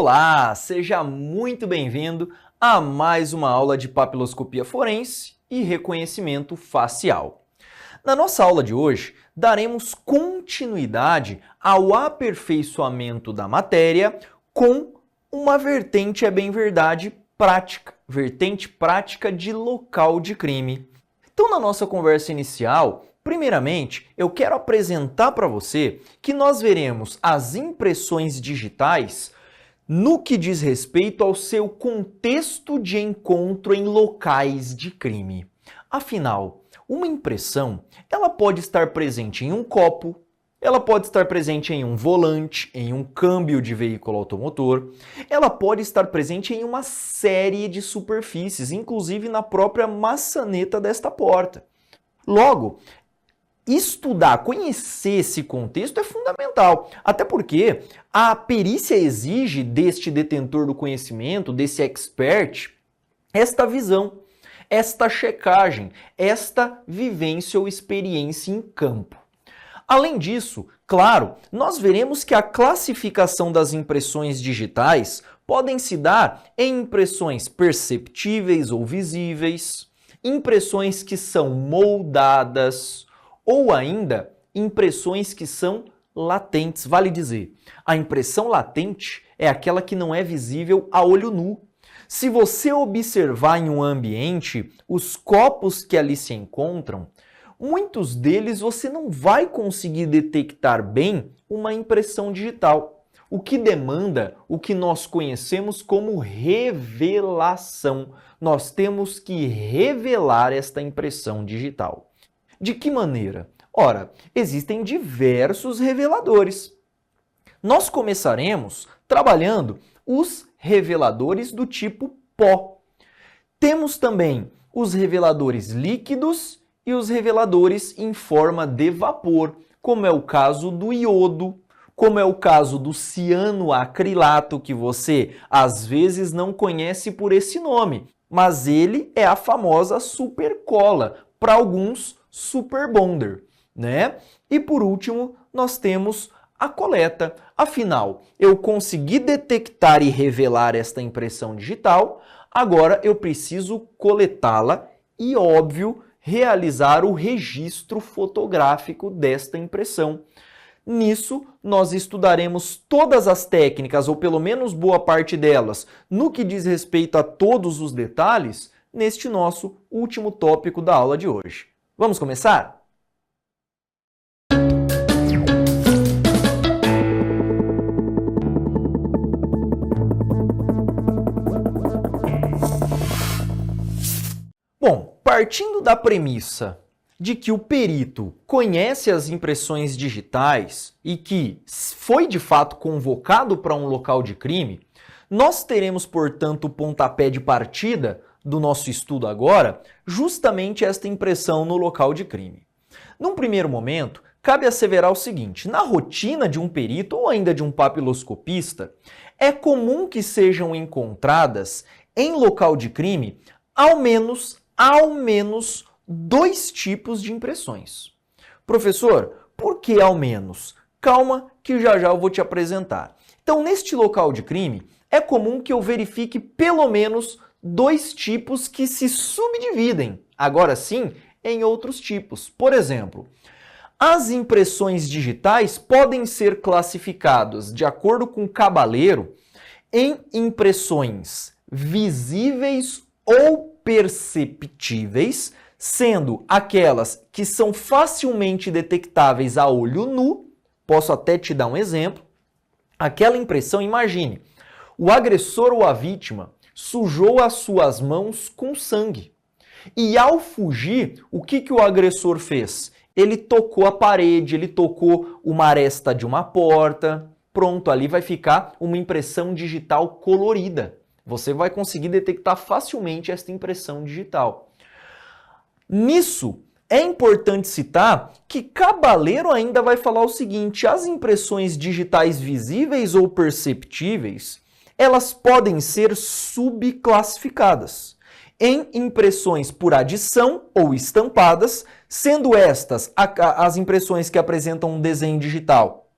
Olá, seja muito bem-vindo a mais uma aula de papiloscopia forense e reconhecimento facial. Na nossa aula de hoje, daremos continuidade ao aperfeiçoamento da matéria com uma vertente, é bem verdade, prática, vertente prática de local de crime. Então, na nossa conversa inicial, primeiramente, eu quero apresentar para você que nós veremos as impressões digitais no que diz respeito ao seu contexto de encontro em locais de crime. Afinal, uma impressão, ela pode estar presente em um copo, ela pode estar presente em um volante, em um câmbio de veículo automotor, ela pode estar presente em uma série de superfícies, inclusive na própria maçaneta desta porta. Logo, estudar, conhecer esse contexto é fundamental, até porque a perícia exige deste detentor do conhecimento, desse expert, esta visão, esta checagem, esta vivência ou experiência em campo. Além disso, claro, nós veremos que a classificação das impressões digitais podem se dar em impressões perceptíveis ou visíveis, impressões que são moldadas, ou ainda impressões que são latentes. Vale dizer, a impressão latente é aquela que não é visível a olho nu. Se você observar em um ambiente os copos que ali se encontram, muitos deles você não vai conseguir detectar bem uma impressão digital, o que demanda o que nós conhecemos como revelação. Nós temos que revelar esta impressão digital. De que maneira? Ora, existem diversos reveladores. Nós começaremos trabalhando os reveladores do tipo pó. Temos também os reveladores líquidos e os reveladores em forma de vapor, como é o caso do iodo, como é o caso do cianoacrilato, que você às vezes não conhece por esse nome, mas ele é a famosa supercola, para alguns super bonder, né? E por último, nós temos a coleta. Afinal, eu consegui detectar e revelar esta impressão digital, agora eu preciso coletá-la e, óbvio, realizar o registro fotográfico desta impressão. Nisso, nós estudaremos todas as técnicas, ou pelo menos boa parte delas, no que diz respeito a todos os detalhes, neste nosso último tópico da aula de hoje. Vamos começar? Bom, partindo da premissa de que o perito conhece as impressões digitais e que foi de fato convocado para um local de crime, nós teremos, portanto, o pontapé de partida do nosso estudo agora, justamente esta impressão no local de crime. Num primeiro momento, cabe asseverar o seguinte: na rotina de um perito ou ainda de um papiloscopista, é comum que sejam encontradas em local de crime ao menos dois tipos de impressões. Professor, por que ao menos? Calma que já eu vou te apresentar. Então, neste local de crime, é comum que eu verifique pelo menos dois tipos que se subdividem, agora sim, em outros tipos. Por exemplo, as impressões digitais podem ser classificadas, de acordo com Cabaleiro, em impressões visíveis ou perceptíveis, sendo aquelas que são facilmente detectáveis a olho nu. Posso até te dar um exemplo. Aquela impressão, imagine, o agressor ou a vítima sujou as suas mãos com sangue. E ao fugir, o que o agressor fez? Ele tocou a parede, ele tocou uma aresta de uma porta. Pronto, ali vai ficar uma impressão digital colorida. Você vai conseguir detectar facilmente esta impressão digital. Nisso, é importante citar que Cabaleiro ainda vai falar o seguinte: as impressões digitais visíveis ou perceptíveis, elas podem ser subclassificadas em impressões por adição ou estampadas, sendo estas as impressões que apresentam um desenho digital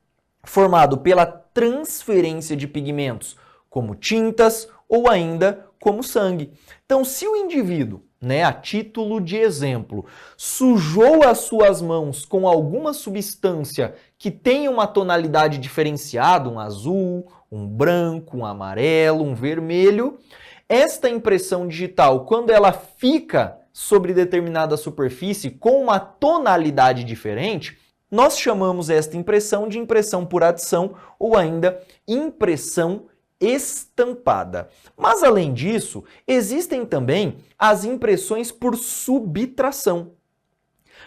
formado pela transferência de pigmentos como tintas ou ainda como sangue. Então, se o indivíduo, a título de exemplo, sujou as suas mãos com alguma substância que tenha uma tonalidade diferenciada, um azul, um branco, um amarelo, um vermelho, esta impressão digital, quando ela fica sobre determinada superfície com uma tonalidade diferente, nós chamamos esta impressão de impressão por adição ou ainda impressão estampada. Mas, além disso, existem também as impressões por subtração.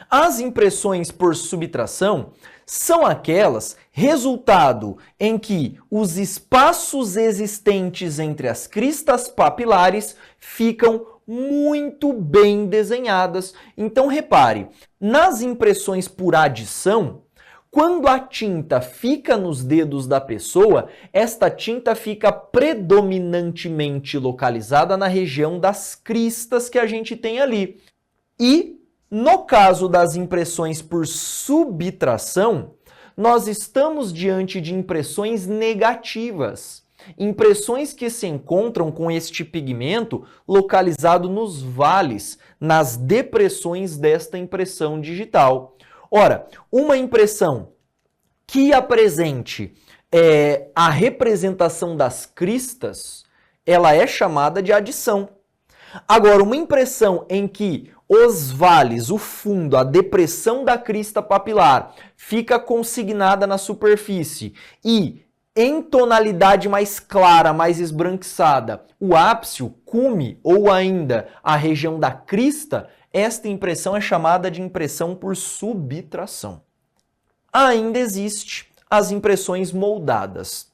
As impressões por subtração são aquelas resultado em que os espaços existentes entre as cristas papilares ficam muito bem desenhadas. Então, repare, nas impressões por adição, quando a tinta fica nos dedos da pessoa, esta tinta fica predominantemente localizada na região das cristas que a gente tem ali. E, no caso das impressões por subtração, nós estamos diante de impressões negativas. Impressões que se encontram com este pigmento localizado nos vales, nas depressões desta impressão digital. Ora, uma impressão que apresente a representação das cristas, ela é chamada de adição. Agora, uma impressão em que os vales, o fundo, a depressão da crista papilar fica consignada na superfície e em tonalidade mais clara, mais esbranquiçada, o ápice, o cume ou ainda a região da crista, esta impressão é chamada de impressão por subtração. Ainda existe as impressões moldadas.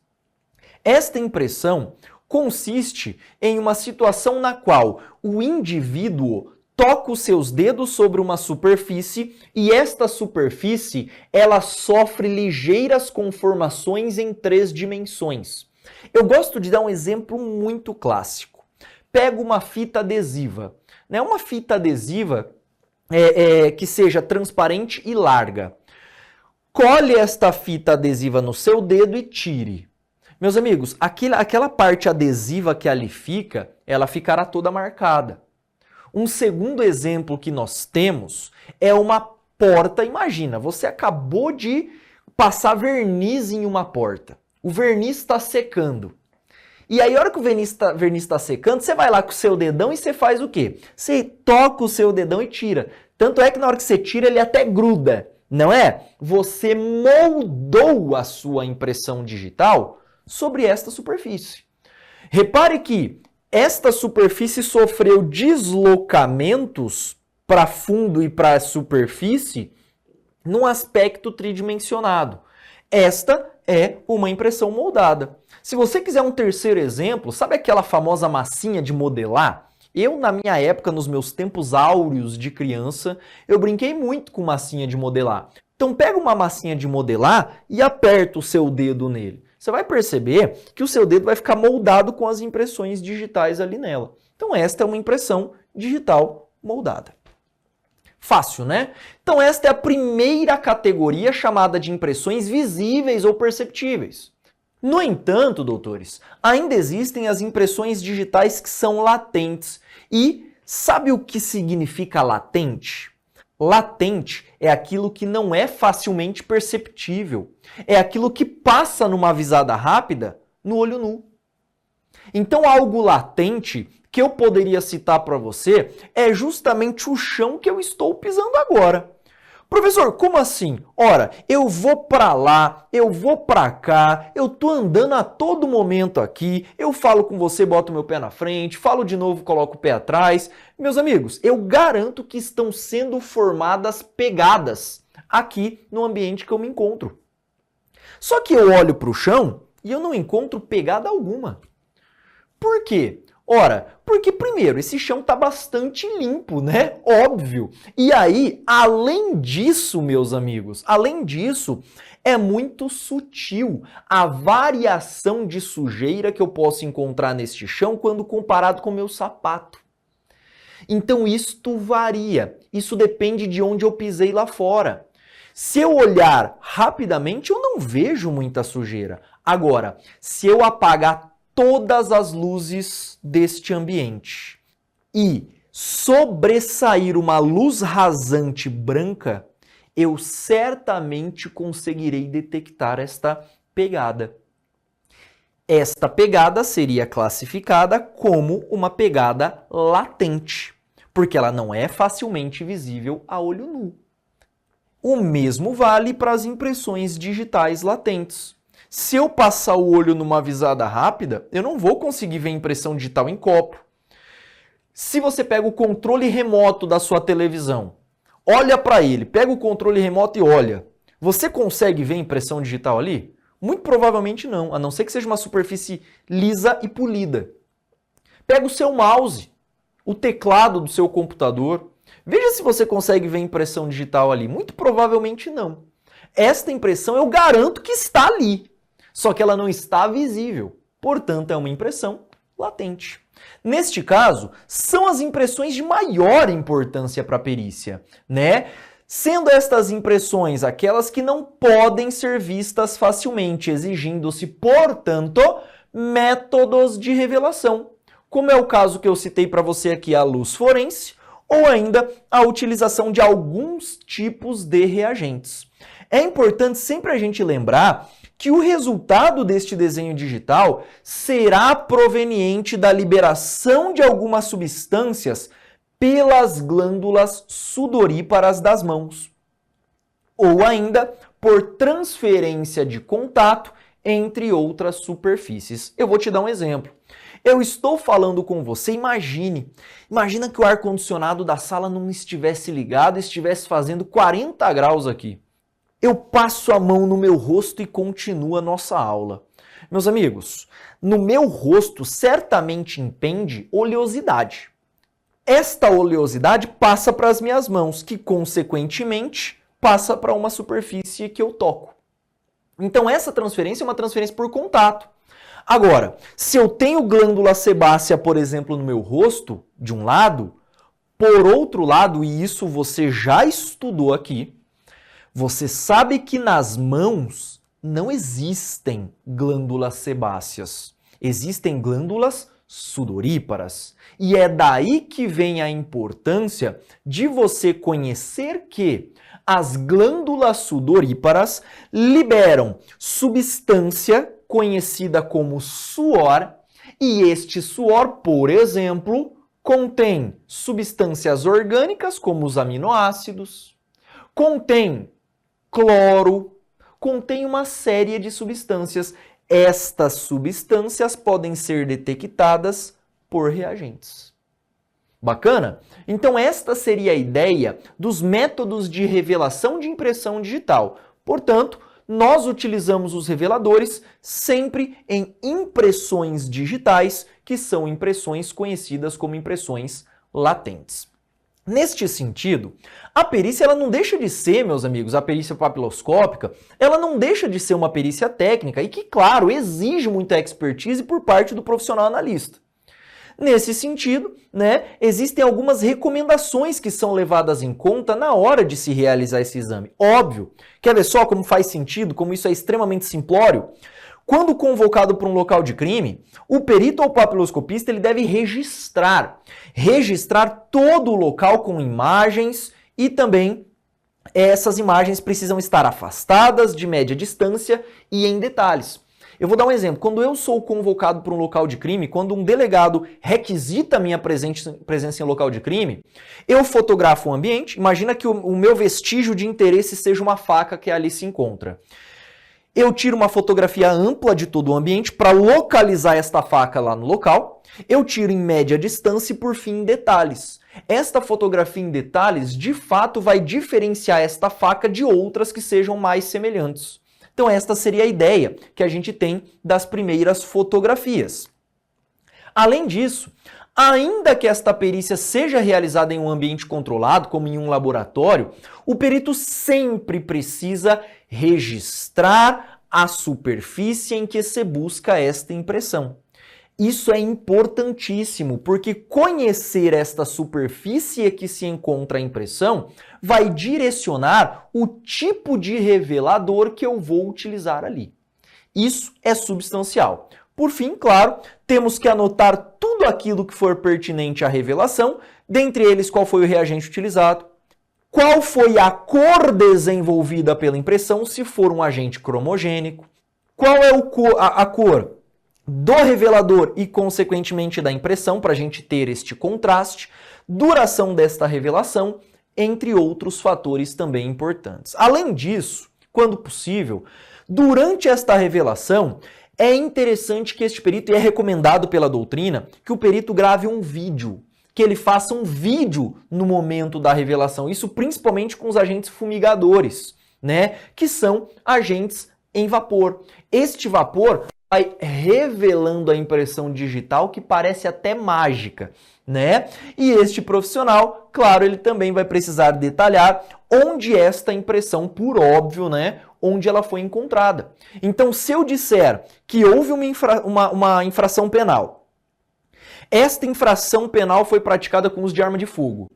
Esta impressão consiste em uma situação na qual o indivíduo toca os seus dedos sobre uma superfície e esta superfície ela sofre ligeiras conformações em 3 dimensões. Eu gosto de dar um exemplo muito clássico. Pega uma fita adesiva. Uma fita adesiva que seja transparente e larga. Colhe esta fita adesiva no seu dedo e tire. Meus amigos, aquela parte adesiva que ali fica, ela ficará toda marcada. Um segundo exemplo que nós temos é uma porta. Imagina, você acabou de passar verniz em uma porta. O verniz está secando. E aí, a hora que o verniz está secando, você vai lá com o seu dedão e você faz o quê? Você toca o seu dedão e tira. Tanto é que na hora que você tira, ele até gruda, não é? Você moldou a sua impressão digital sobre esta superfície. Repare que esta superfície sofreu deslocamentos para fundo e para a superfície num aspecto tridimensionado. Esta é uma impressão moldada. Se você quiser um terceiro exemplo, sabe aquela famosa massinha de modelar? Eu, na minha época, nos meus tempos áureos de criança, eu brinquei muito com massinha de modelar. Então pega uma massinha de modelar e aperta o seu dedo nele. Você vai perceber que o seu dedo vai ficar moldado com as impressões digitais ali nela. Então esta é uma impressão digital moldada. Fácil, né? Então esta é a primeira categoria chamada de impressões visíveis ou perceptíveis. No entanto, doutores, ainda existem as impressões digitais que são latentes. E sabe o que significa latente? Latente é aquilo que não é facilmente perceptível. É aquilo que passa numa visada rápida no olho nu. Então, algo latente que eu poderia citar para você é justamente o chão que eu estou pisando agora. Professor, como assim? Ora, eu vou para lá, eu vou para cá, eu tô andando a todo momento aqui, eu falo com você, boto meu pé na frente, falo de novo, coloco o pé atrás. Meus amigos, eu garanto que estão sendo formadas pegadas aqui no ambiente que eu me encontro. Só que eu olho para o chão e eu não encontro pegada alguma. Por quê? Ora, porque primeiro, esse chão está bastante limpo, né? Óbvio. E aí, além disso, meus amigos, além disso, é muito sutil a variação de sujeira que eu posso encontrar neste chão quando comparado com o meu sapato. Então, isto varia. Isso depende de onde eu pisei lá fora. Se eu olhar rapidamente, eu não vejo muita sujeira. Agora, se eu apagar todas as luzes deste ambiente e sobressair uma luz rasante branca, eu certamente conseguirei detectar esta pegada. Esta pegada seria classificada como uma pegada latente, porque ela não é facilmente visível a olho nu. O mesmo vale para as impressões digitais latentes. Se eu passar o olho numa visada rápida, eu não vou conseguir ver impressão digital em copo. Se você pega o controle remoto da sua televisão, olha para ele, pega o controle remoto e olha, você consegue ver impressão digital ali? Muito provavelmente não, a não ser que seja uma superfície lisa e polida. Pega o seu mouse, o teclado do seu computador, veja se você consegue ver impressão digital ali. Muito provavelmente não. Esta impressão eu garanto que está ali, só que ela não está visível. Portanto, é uma impressão latente. Neste caso, são as impressões de maior importância para a perícia, né? Sendo estas impressões aquelas que não podem ser vistas facilmente, exigindo-se, portanto, métodos de revelação, como é o caso que eu citei para você aqui, a luz forense, ou ainda a utilização de alguns tipos de reagentes. É importante sempre a gente lembrar que o resultado deste desenho digital será proveniente da liberação de algumas substâncias pelas glândulas sudoríparas das mãos, ou ainda por transferência de contato entre outras superfícies. Eu vou te dar um exemplo. Eu estou falando com você, imagina que o ar-condicionado da sala não estivesse ligado e estivesse fazendo 40 graus aqui. Eu passo a mão no meu rosto e continua a nossa aula. Meus amigos, no meu rosto certamente impende oleosidade. Esta oleosidade passa para as minhas mãos, que consequentemente passa para uma superfície que eu toco. Então essa transferência é uma transferência por contato. Agora, se eu tenho glândula sebácea, por exemplo, no meu rosto, de um lado, por outro lado, e isso você já estudou aqui, você sabe que nas mãos não existem glândulas sebáceas, existem glândulas sudoríparas. E é daí que vem a importância de você conhecer que as glândulas sudoríparas liberam substância conhecida como suor, e este suor, por exemplo, contém substâncias orgânicas como os aminoácidos, contém cloro, contém uma série de substâncias. Estas substâncias podem ser detectadas por reagentes. Bacana? Então esta seria a ideia dos métodos de revelação de impressão digital. Portanto, nós utilizamos os reveladores sempre em impressões digitais, que são impressões conhecidas como impressões latentes. Neste sentido, a perícia ela não deixa de ser, meus amigos, a perícia papiloscópica, ela não deixa de ser uma perícia técnica e que, claro, exige muita expertise por parte do profissional analista. Nesse sentido, existem algumas recomendações que são levadas em conta na hora de se realizar esse exame. Óbvio, quer ver só como faz sentido, como isso é extremamente simplório? Quando convocado para um local de crime, o perito ou papiloscopista ele deve registrar todo o local com imagens e também essas imagens precisam estar afastadas, de média distância e em detalhes. Eu vou dar um exemplo. Quando eu sou convocado para um local de crime, quando um delegado requisita a minha presença em local de crime, eu fotografo o ambiente. Imagina que o meu vestígio de interesse seja uma faca que ali se encontra. Eu tiro uma fotografia ampla de todo o ambiente para localizar esta faca lá no local. Eu tiro em média distância e, por fim, em detalhes. Esta fotografia em detalhes, de fato, vai diferenciar esta faca de outras que sejam mais semelhantes. Então esta seria a ideia que a gente tem das primeiras fotografias. Além disso, ainda que esta perícia seja realizada em um ambiente controlado, como em um laboratório, o perito sempre precisa registrar a superfície em que se busca esta impressão. Isso é importantíssimo, porque conhecer esta superfície que se encontra a impressão vai direcionar o tipo de revelador que eu vou utilizar ali. Isso é substancial. Por fim, claro, temos que anotar tudo aquilo que for pertinente à revelação, dentre eles qual foi o reagente utilizado, qual foi a cor desenvolvida pela impressão, se for um agente cromogênico, qual é a cor do revelador e, consequentemente, da impressão, para a gente ter este contraste, duração desta revelação, entre outros fatores também importantes. Além disso, quando possível, durante esta revelação, é interessante que este perito, e é recomendado pela doutrina, que o perito grave um vídeo, que ele faça um vídeo no momento da revelação. Isso principalmente com os agentes fumigadores, né? Que são agentes em vapor. Este vapor vai revelando a impressão digital que parece até mágica, né? E este profissional, claro, ele também vai precisar detalhar onde esta impressão, por óbvio, né? Onde ela foi encontrada. Então, se eu disser que houve uma infração penal, esta infração penal foi praticada com uso de arma de fogo,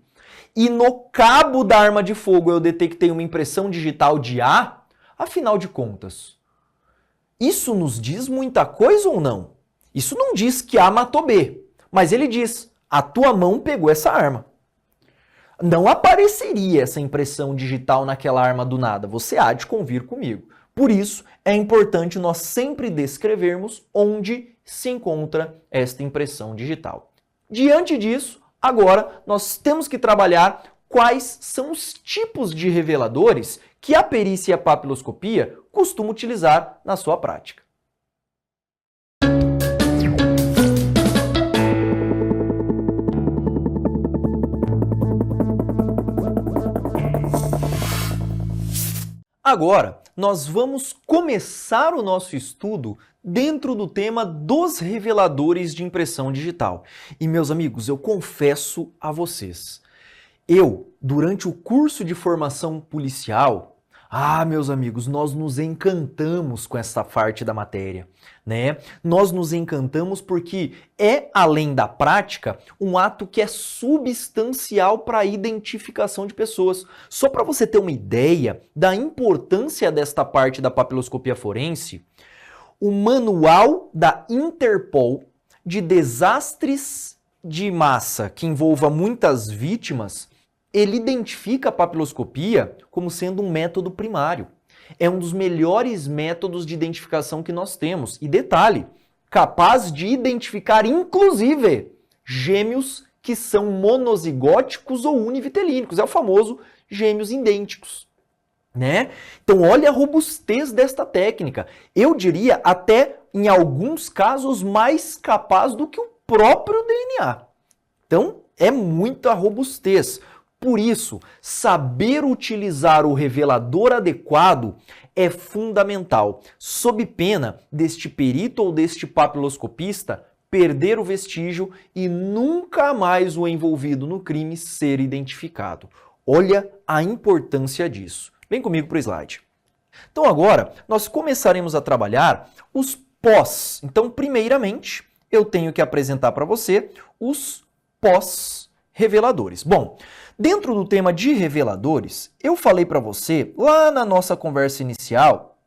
e no cabo da arma de fogo eu detectei uma impressão digital de A, afinal de contas, isso nos diz muita coisa ou não? Isso não diz que A matou B, mas ele diz, a tua mão pegou essa arma. Não apareceria essa impressão digital naquela arma do nada, você há de convir comigo. Por isso, é importante nós sempre descrevermos onde se encontra esta impressão digital. Diante disso, agora nós temos que trabalhar quais são os tipos de reveladores que a perícia e a papiloscopia costumam utilizar na sua prática. Agora, nós vamos começar o nosso estudo dentro do tema dos reveladores de impressão digital. E, meus amigos, eu confesso a vocês, durante o curso de formação policial, meus amigos, nós nos encantamos com essa parte da matéria, né? Nós nos encantamos porque é, além da prática, um ato que é substancial para a identificação de pessoas. Só para você ter uma ideia da importância desta parte da papiloscopia forense, o Manual da Interpol de Desastres de Massa, que envolva muitas vítimas, ele identifica a papiloscopia como sendo um método primário. É um dos melhores métodos de identificação que nós temos. E detalhe, capaz de identificar, inclusive, gêmeos que são monozigóticos ou univitelínicos. É o famoso gêmeos idênticos, né? Então, olha a robustez desta técnica. Eu diria até, em alguns casos, mais capaz do que o próprio DNA. Então, é muita robustez. Por isso, saber utilizar o revelador adequado é fundamental, sob pena deste perito ou deste papiloscopista perder o vestígio e nunca mais o envolvido no crime ser identificado. Olha a importância disso. Vem comigo para o slide. Então agora, nós começaremos a trabalhar os pós. Então, primeiramente, eu tenho que apresentar para você os pós-reveladores. Bom, dentro do tema de reveladores, eu falei para você, lá na nossa conversa inicial,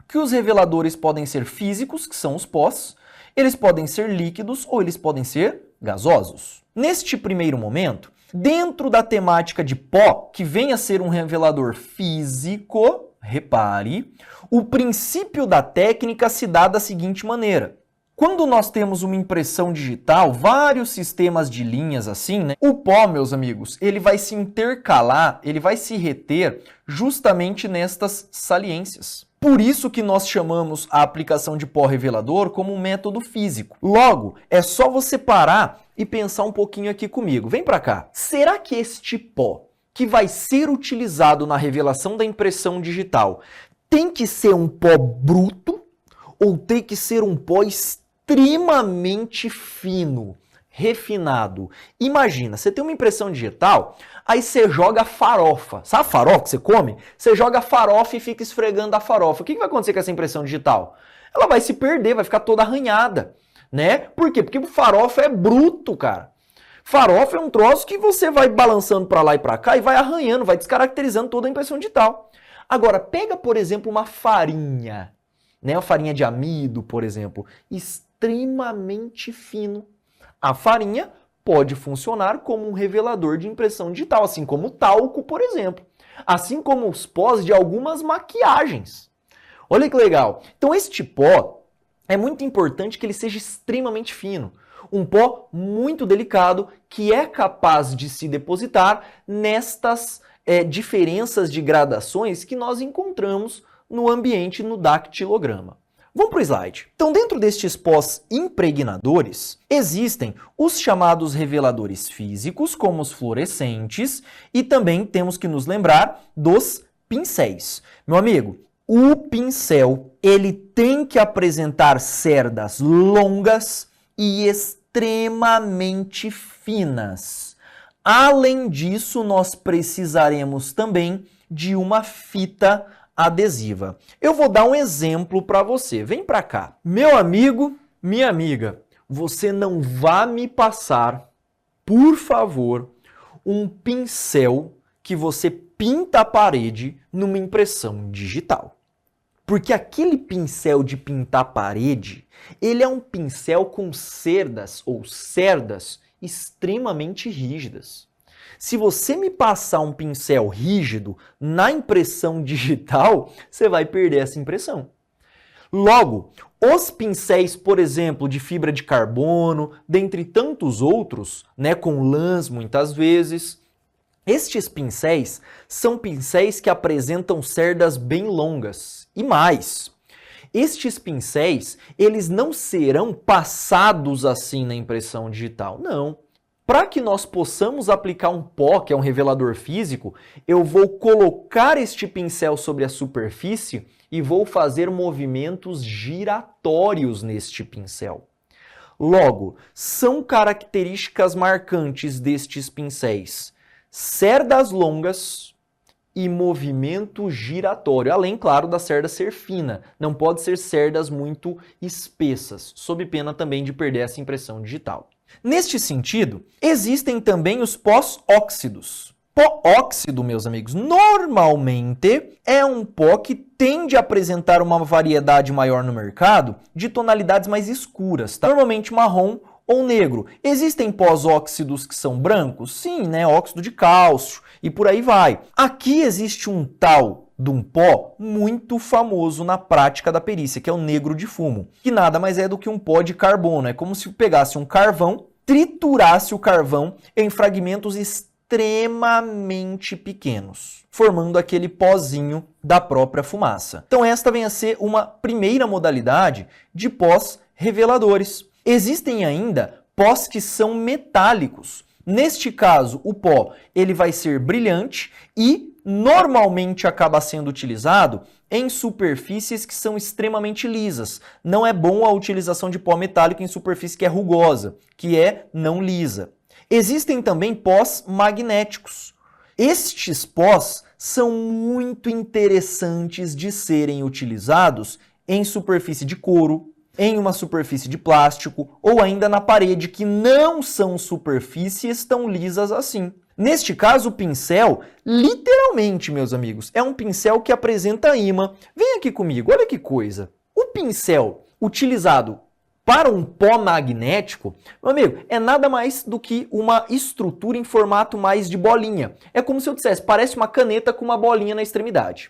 que os reveladores podem ser físicos, que são os pós, eles podem ser líquidos ou eles podem ser gasosos. Neste primeiro momento, dentro da temática de pó, que vem a ser um revelador físico, repare, o princípio da técnica se dá da seguinte maneira. Quando nós temos uma impressão digital, vários sistemas de linhas assim, né? O pó, meus amigos, ele vai se intercalar, ele vai se reter justamente nestas saliências. Por isso que nós chamamos a aplicação de pó revelador como um método físico. Logo, é só você parar e pensar um pouquinho aqui comigo. Vem para cá. Será que este pó que vai ser utilizado na revelação da impressão digital tem que ser um pó bruto ou tem que ser um pó extremamente fino, refinado? Imagina, você tem uma impressão digital, aí você joga farofa. Sabe a farofa que você come? Você joga farofa e fica esfregando a farofa. O que vai acontecer com essa impressão digital? Ela vai se perder, vai ficar toda arranhada, né? Por quê? Porque o farofa é bruto, cara. Farofa é um troço que você vai balançando para lá e para cá e vai arranhando, vai descaracterizando toda a impressão digital. Agora, pega, por exemplo, uma farinha, né? Uma farinha de amido, por exemplo, extremamente extremamente fino. A farinha pode funcionar como um revelador de impressão digital, assim como o talco, por exemplo. Assim como os pós de algumas maquiagens. Olha que legal. Então este pó é muito importante que ele seja extremamente fino. Um pó muito delicado que é capaz de se depositar nestas diferenças de gradações que nós encontramos no ambiente no dactilograma. Vamos para o slide. Então, dentro destes pós impregnadores, existem os chamados reveladores físicos, como os fluorescentes, e também temos que nos lembrar dos pincéis. Meu amigo, o pincel, ele tem que apresentar cerdas longas e extremamente finas. Além disso, nós precisaremos também de uma fita adesiva. Eu vou dar um exemplo para você. Vem para cá. Meu amigo, minha amiga, você não vá me passar, por favor, um pincel que você pinta a parede numa impressão digital. Porque aquele pincel de pintar parede, ele é um pincel com cerdas ou cerdas extremamente rígidas. Se você me passar um pincel rígido na impressão digital, você vai perder essa impressão. Logo, os pincéis, por exemplo, de fibra de carbono, dentre tantos outros, com lãs muitas vezes, estes pincéis são pincéis que apresentam cerdas bem longas. E mais, estes pincéis, eles não serão passados assim na impressão digital, não. Para que nós possamos aplicar um pó, que é um revelador físico, eu vou colocar este pincel sobre a superfície e vou fazer movimentos giratórios neste pincel. Logo, são características marcantes destes pincéis: cerdas longas e movimento giratório, além, claro, da cerda ser fina. Não pode ser cerdas muito espessas, sob pena também de perder essa impressão digital. Neste sentido, existem também os pós-óxidos. Pó óxido, meus amigos, normalmente é um pó que tende a apresentar uma variedade maior no mercado de tonalidades mais escuras, tá? Normalmente marrom ou negro. Existem pós-óxidos que são brancos? Sim, óxido de cálcio e por aí vai. Aqui existe um tal de um pó muito famoso na prática da perícia, que é o negro de fumo, que nada mais é do que um pó de carbono. É como se pegasse um carvão, triturasse o carvão em fragmentos extremamente pequenos, formando aquele pozinho da própria fumaça. Então esta vem a ser uma primeira modalidade de pós reveladores. Existem ainda pós que são metálicos. Neste caso, o pó ele vai ser brilhante e normalmente acaba sendo utilizado em superfícies que são extremamente lisas. Não é bom a utilização de pó metálico em superfície que é rugosa, que é não lisa. Existem também pós magnéticos. Estes pós são muito interessantes de serem utilizados em superfície de couro, em uma superfície de plástico ou ainda na parede, que não são superfícies tão lisas assim. Neste caso, o pincel, literalmente, meus amigos, é um pincel que apresenta ímã. Vem aqui comigo, olha que coisa. O pincel utilizado para um pó magnético, meu amigo, é nada mais do que uma estrutura em formato mais de bolinha. É como se eu dissesse, parece uma caneta com uma bolinha na extremidade.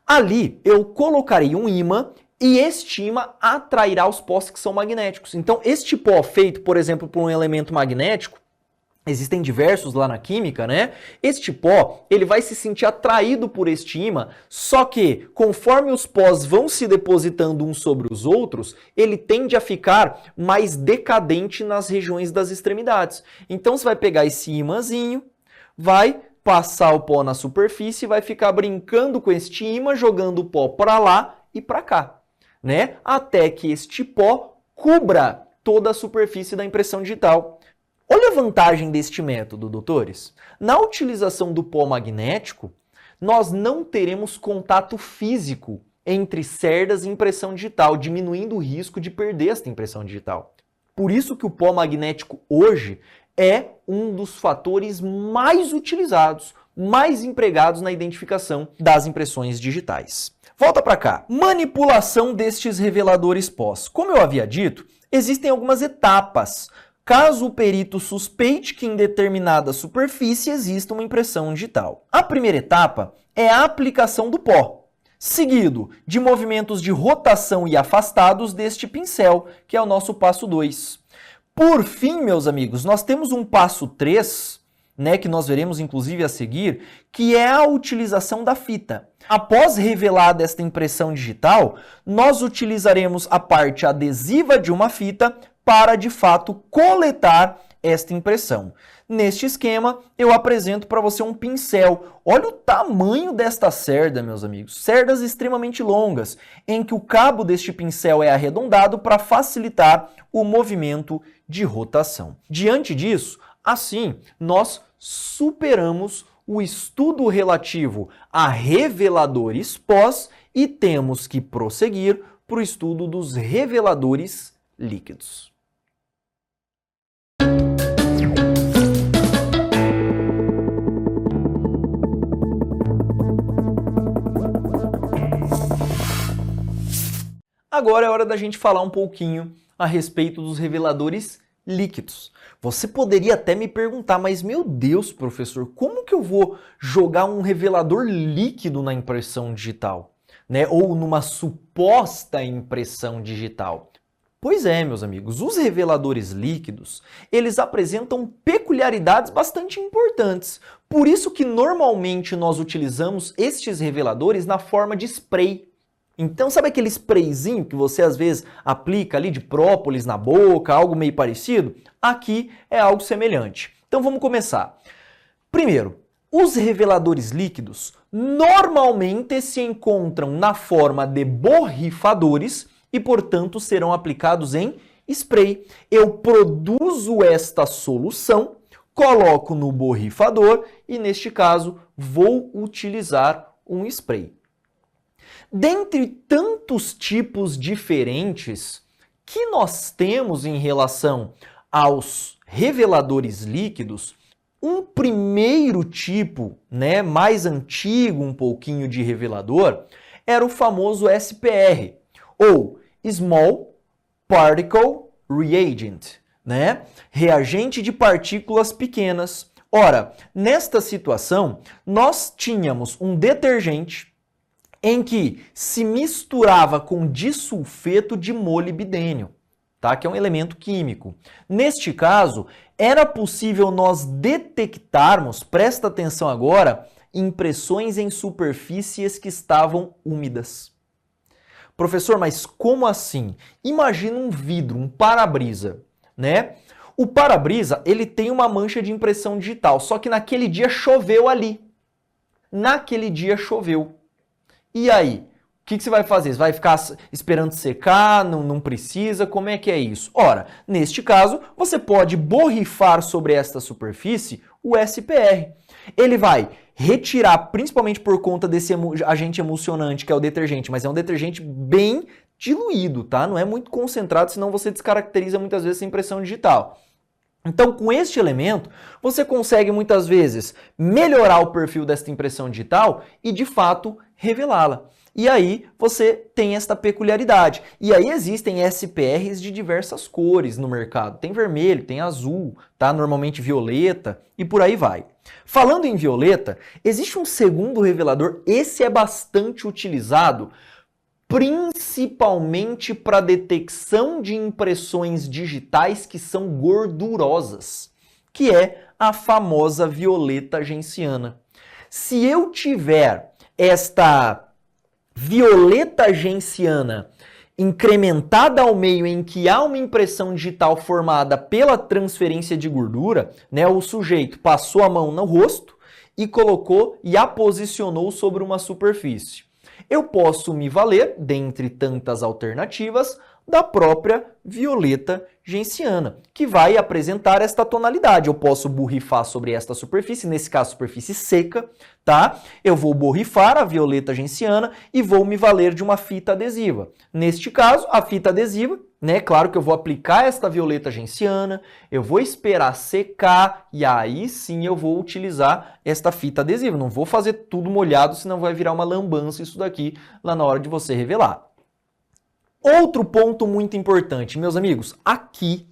Ali, eu colocarei um ímã e este ímã atrairá os pós que são magnéticos. Então, este pó feito, por exemplo, por um elemento magnético, existem diversos lá na química, Este pó, ele vai se sentir atraído por este ímã, só que conforme os pós vão se depositando uns sobre os outros, ele tende a ficar mais decadente nas regiões das extremidades. Então, você vai pegar esse ímãzinho, vai passar o pó na superfície, vai ficar brincando com este ímã, jogando o pó para lá e para cá, Até que este pó cubra toda a superfície da impressão digital. Olha a vantagem deste método, doutores. Na utilização do pó magnético, nós não teremos contato físico entre cerdas e impressão digital, diminuindo o risco de perder esta impressão digital. Por isso que o pó magnético hoje é um dos fatores mais utilizados mais empregados na identificação das impressões digitais. Volta para cá. Manipulação destes reveladores pós. Como eu havia dito, existem algumas etapas caso o perito suspeite que em determinada superfície exista uma impressão digital. A primeira etapa é a aplicação do pó, seguido de movimentos de rotação e afastados deste pincel, que é o nosso passo 2. Por fim, meus amigos, nós temos um passo 3, que nós veremos inclusive a seguir, que é a utilização da fita. Após revelada esta impressão digital, nós utilizaremos a parte adesiva de uma fita para, de fato, coletar esta impressão. Neste esquema, eu apresento para você um pincel. Olha o tamanho desta cerda, meus amigos. Cerdas extremamente longas, em que o cabo deste pincel é arredondado para facilitar o movimento de rotação. Diante disso, assim, nós superamos o estudo relativo a reveladores pós e temos que prosseguir para o estudo dos reveladores líquidos. Agora é hora da gente falar um pouquinho a respeito dos reveladores líquidos. Você poderia até me perguntar, mas meu Deus, professor, como que eu vou jogar um revelador líquido na impressão digital? Ou numa suposta impressão digital? Pois é, meus amigos, os reveladores líquidos, eles apresentam peculiaridades bastante importantes. Por isso que normalmente nós utilizamos estes reveladores na forma de spray. Então, sabe aquele sprayzinho que você às vezes aplica ali de própolis na boca, algo meio parecido? Aqui é algo semelhante. Então vamos começar. Primeiro, os reveladores líquidos normalmente se encontram na forma de borrifadores e, portanto, serão aplicados em spray. Eu produzo esta solução, coloco no borrifador e, neste caso, vou utilizar um spray. Dentre tantos tipos diferentes que nós temos em relação aos reveladores líquidos, um primeiro tipo, mais antigo um pouquinho de revelador, era o famoso SPR, ou Small Particle Reagent, reagente de partículas pequenas. Ora, nesta situação, nós tínhamos um detergente em que se misturava com disulfeto de molibdênio, que é um elemento químico. Neste caso, era possível nós detectarmos, presta atenção agora, impressões em superfícies que estavam úmidas. Professor, mas como assim? Imagina um vidro, um para-brisa, O para-brisa, ele tem uma mancha de impressão digital, só que naquele dia choveu ali. Naquele dia choveu. E aí, o que você vai fazer? Você vai ficar esperando secar? Não precisa? Como é que é isso? Ora, neste caso, você pode borrifar sobre esta superfície o SPR. Ele vai retirar, principalmente por conta desse agente emulsionante, que é o detergente, mas é um detergente bem diluído, Não é muito concentrado, senão você descaracteriza muitas vezes essa impressão digital. Então, com este elemento, você consegue muitas vezes melhorar o perfil desta impressão digital e, de fato, revelá-la. E aí você tem esta peculiaridade. E aí existem SPRs de diversas cores no mercado. Tem vermelho, tem azul, normalmente violeta e por aí vai. Falando em violeta, existe um segundo revelador, esse é bastante utilizado, principalmente para detecção de impressões digitais que são gordurosas, que é a famosa violeta genciana. Se eu tiver esta violeta genciana incrementada ao meio em que há uma impressão digital formada pela transferência de gordura, o sujeito passou a mão no rosto e colocou e a posicionou sobre uma superfície. Eu posso me valer, dentre tantas alternativas, da própria violeta genciana, que vai apresentar esta tonalidade. Eu posso borrifar sobre esta superfície, nesse caso superfície seca, Eu vou borrifar a violeta genciana e vou me valer de uma fita adesiva. Neste caso, a fita adesiva, né? Claro que eu vou aplicar esta violeta genciana, eu vou esperar secar e aí sim eu vou utilizar esta fita adesiva. Não vou fazer tudo molhado, senão vai virar uma lambança isso daqui lá na hora de você revelar. Outro ponto muito importante, meus amigos, aqui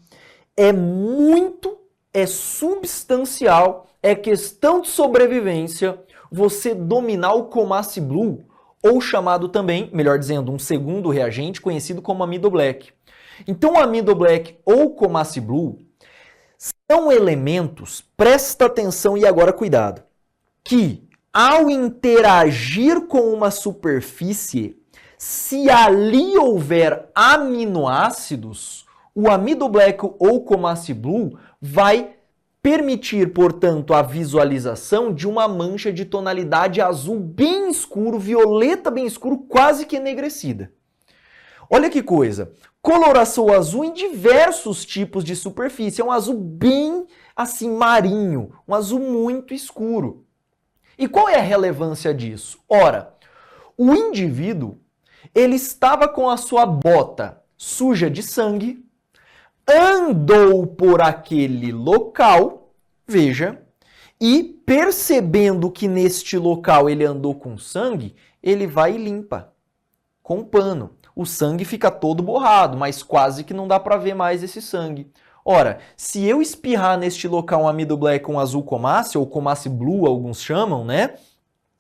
é substancial, é questão de sobrevivência você dominar o Comassi Blue, ou chamado também, melhor dizendo, um segundo reagente conhecido como Amido Black. Então, o Amido Black ou Comassi Blue são elementos, presta atenção e agora cuidado, que ao interagir com uma superfície, se ali houver aminoácidos, o Amido Black ou Comassi Blue vai permitir, portanto, a visualização de uma mancha de tonalidade azul bem escuro, violeta bem escuro, quase que enegrecida. Olha que coisa, coloração azul em diversos tipos de superfície, é um azul bem assim marinho, um azul muito escuro. E qual é a relevância disso? Ora, o indivíduo, ele estava com a sua bota suja de sangue, andou por aquele local, veja, e percebendo que neste local ele andou com sangue, ele vai e limpa com pano. O sangue fica todo borrado, mas quase que não dá para ver mais esse sangue. Ora, se eu espirrar neste local um Amido Black com azul Comassi, ou Comassi Blue, alguns chamam, né?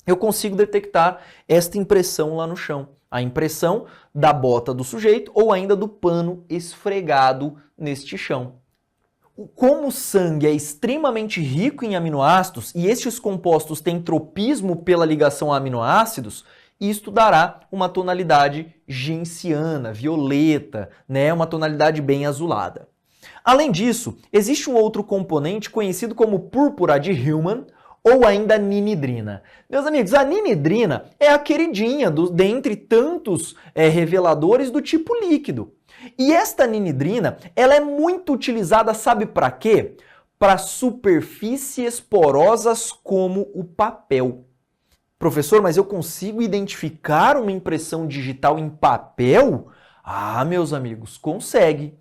Eu consigo detectar esta impressão lá no chão. A impressão da bota do sujeito ou ainda do pano esfregado neste chão. Como o sangue é extremamente rico em aminoácidos e estes compostos têm tropismo pela ligação a aminoácidos, isto dará uma tonalidade genciana, violeta, né? Uma tonalidade bem azulada. Além disso, existe um outro componente conhecido como púrpura de Hillman, ou ainda ninidrina. Meus amigos, a ninidrina é a queridinha dentre tantos reveladores do tipo líquido. E esta ninidrina, ela é muito utilizada, sabe para quê? Para superfícies porosas como o papel. Professor, mas eu consigo identificar uma impressão digital em papel? Ah, meus amigos, consegue.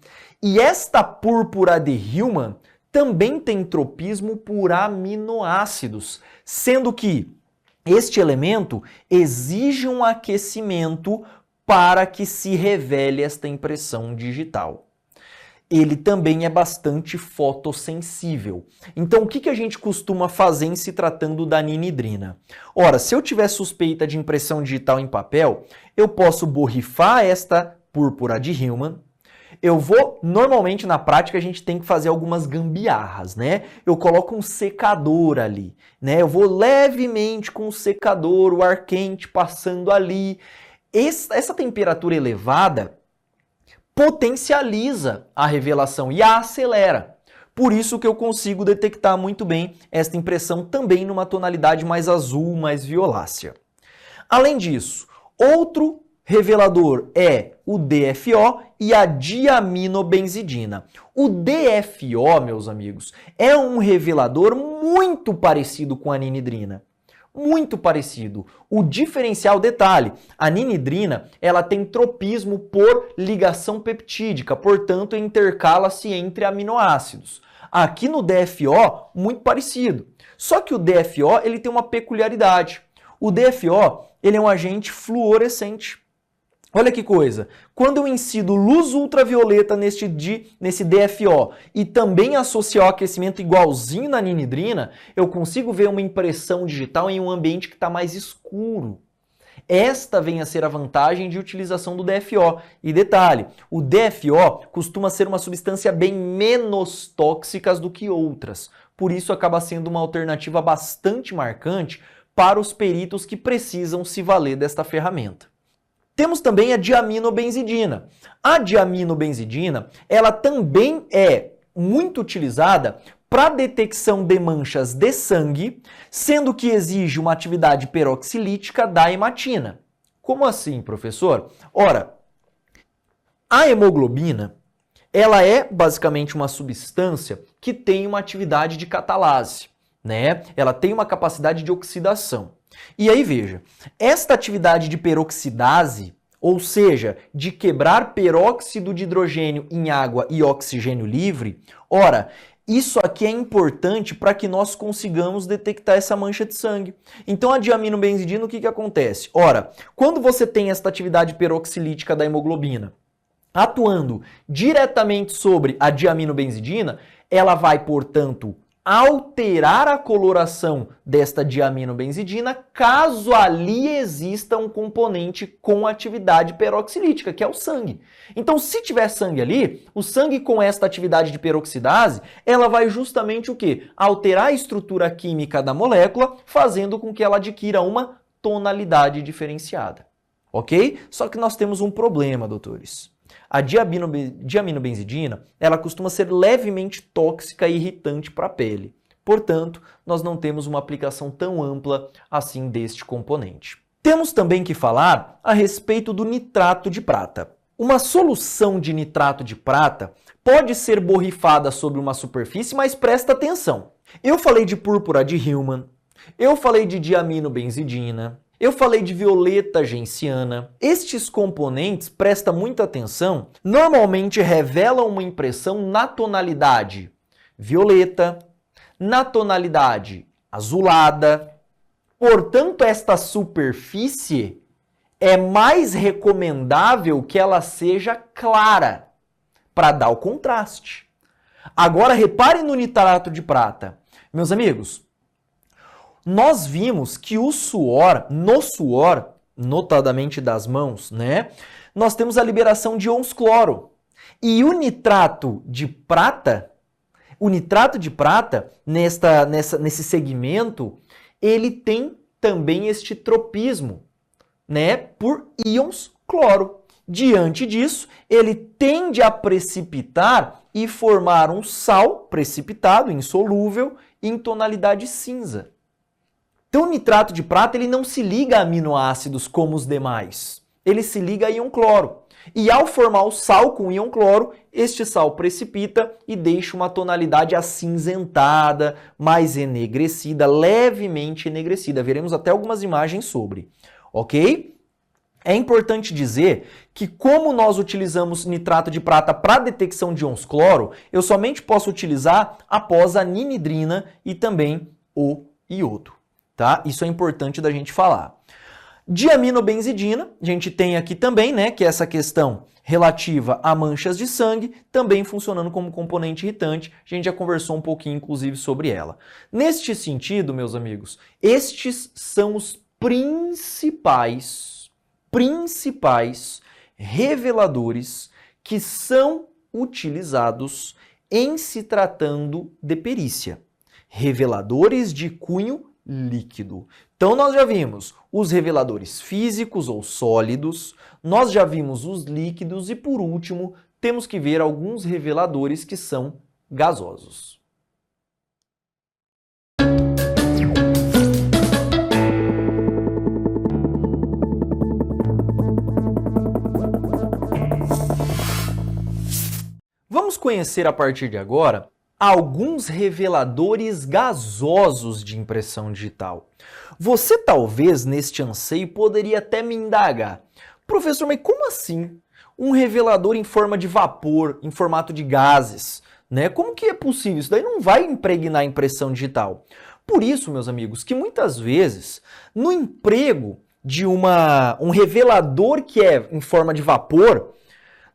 E esta púrpura de Hillman também tem tropismo por aminoácidos, sendo que este elemento exige um aquecimento para que se revele esta impressão digital. Ele também é bastante fotossensível. Então, o que a gente costuma fazer em se tratando da ninidrina? Ora, se eu tiver suspeita de impressão digital em papel, eu posso borrifar esta púrpura de Hillman. Normalmente na prática a gente tem que fazer algumas gambiarras, né? Eu coloco um secador ali, né? Eu vou levemente com o secador, o ar quente passando ali. Essa temperatura elevada potencializa a revelação e a acelera. Por isso que eu consigo detectar muito bem esta impressão também numa tonalidade mais azul, mais violácea. Além disso, outro revelador é o DFO e a diaminobenzidina. O DFO, meus amigos, é um revelador muito parecido com a ninidrina. Muito parecido. O diferencial, detalhe, a ninidrina, ela tem tropismo por ligação peptídica, portanto, intercala-se entre aminoácidos. Aqui no DFO, muito parecido. Só que o DFO, ele tem uma peculiaridade. O DFO, ele é um agente fluorescente. Olha que coisa, quando eu incido luz ultravioleta nesse DFO e também associar o aquecimento igualzinho na ninidrina, eu consigo ver uma impressão digital em um ambiente que está mais escuro. Esta vem a ser a vantagem de utilização do DFO. E detalhe, o DFO costuma ser uma substância bem menos tóxica do que outras. Por isso acaba sendo uma alternativa bastante marcante para os peritos que precisam se valer desta ferramenta. Temos também a diaminobenzidina. A diaminobenzidina, ela também é muito utilizada para detecção de manchas de sangue, sendo que exige uma atividade peroxilítica da hematina. Como assim, professor? Ora, a hemoglobina, ela é basicamente uma substância que tem uma atividade de catalase, né? Ela tem uma capacidade de oxidação. E aí, veja, esta atividade de peroxidase ou seja, de quebrar peróxido de hidrogênio em água e oxigênio livre, ora, isso aqui é importante para que nós consigamos detectar essa mancha de sangue. Então, a diaminobenzidina, o que acontece? Ora, quando você tem esta atividade peroxilítica da hemoglobina atuando diretamente sobre a diaminobenzidina, ela vai, portanto, alterar a coloração desta diaminobenzidina caso ali exista um componente com atividade peroxilítica, que é o sangue. Então, se tiver sangue ali, o sangue com esta atividade de peroxidase, ela vai justamente o quê? Alterar a estrutura química da molécula, fazendo com que ela adquira uma tonalidade diferenciada. Ok? Só que nós temos um problema, doutores. A diaminobenzidina, ela costuma ser levemente tóxica e irritante para a pele. Portanto, nós não temos uma aplicação tão ampla assim deste componente. Temos também que falar a respeito do nitrato de prata. Uma solução de nitrato de prata pode ser borrifada sobre uma superfície, mas presta atenção. Eu falei de púrpura de Hillman, eu falei de diaminobenzidina, eu falei de violeta genciana. Estes componentes, presta muita atenção, normalmente revelam uma impressão na tonalidade violeta, na tonalidade azulada. Portanto, esta superfície é mais recomendável que ela seja clara, para dar o contraste. Agora, repare no nitrato de prata. Meus amigos, nós vimos que no suor, notadamente das mãos, né, nós temos a liberação de íons cloro. E o nitrato de prata, nesse segmento, ele tem também este tropismo, né, por íons cloro. Diante disso, ele tende a precipitar e formar um sal precipitado, insolúvel, em tonalidade cinza. Então, o nitrato de prata ele não se liga a aminoácidos como os demais. Ele se liga a íon cloro. E ao formar o sal com íon cloro, este sal precipita e deixa uma tonalidade acinzentada, mais enegrecida, levemente enegrecida. Veremos até algumas imagens sobre. Ok? É importante dizer que como nós utilizamos nitrato de prata para detecção de íons cloro, eu somente posso utilizar após a ninidrina e também o iodo. Tá? Isso é importante da gente falar. Diaminobenzidina, a gente tem aqui também, né, que é essa questão relativa a manchas de sangue, também funcionando como componente irritante. A gente já conversou um pouquinho, inclusive, sobre ela. Neste sentido, meus amigos, estes são os principais reveladores que são utilizados em se tratando de perícia. Reveladores de cunho líquido. Então, nós já vimos os reveladores físicos ou sólidos, nós já vimos os líquidos e, por último, temos que ver alguns reveladores que são gasosos. Vamos conhecer a partir de agora alguns reveladores gasosos de impressão digital. Você talvez, neste anseio, poderia até me indagar: professor, mas como assim? Um revelador em forma de vapor, em formato de gases, né? Como que é possível? Isso daí não vai impregnar a impressão digital. Por isso, meus amigos, que muitas vezes, no emprego de um revelador que é em forma de vapor,